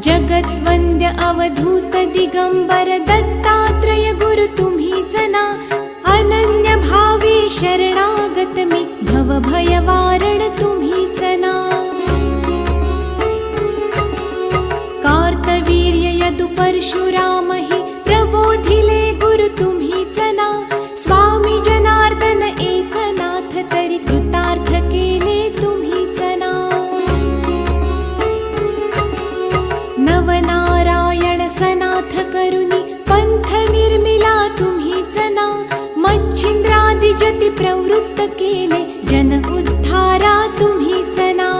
जगद्वन्द्य अवधूत दिगंबर दत्तात्रय गुरु तुम्हीच ना। अनन्य भावे शरणागत मी भव भयवारण तुम्हीच ना। कार्तवीर्य यदु परशुराम हि प्रबोधिले गुरु तुम्हीच ना। स्वामी जनार्दन एकनाथ तरी कृतार्थ केले तुम्हीच ना। नवनारायण सनाथ करुणी पंथ निर्मिला तुम्हीच ना। मच्छिंद्रादि जति प्रवृत्त केले जन उद्धारा तुम्हीच ना।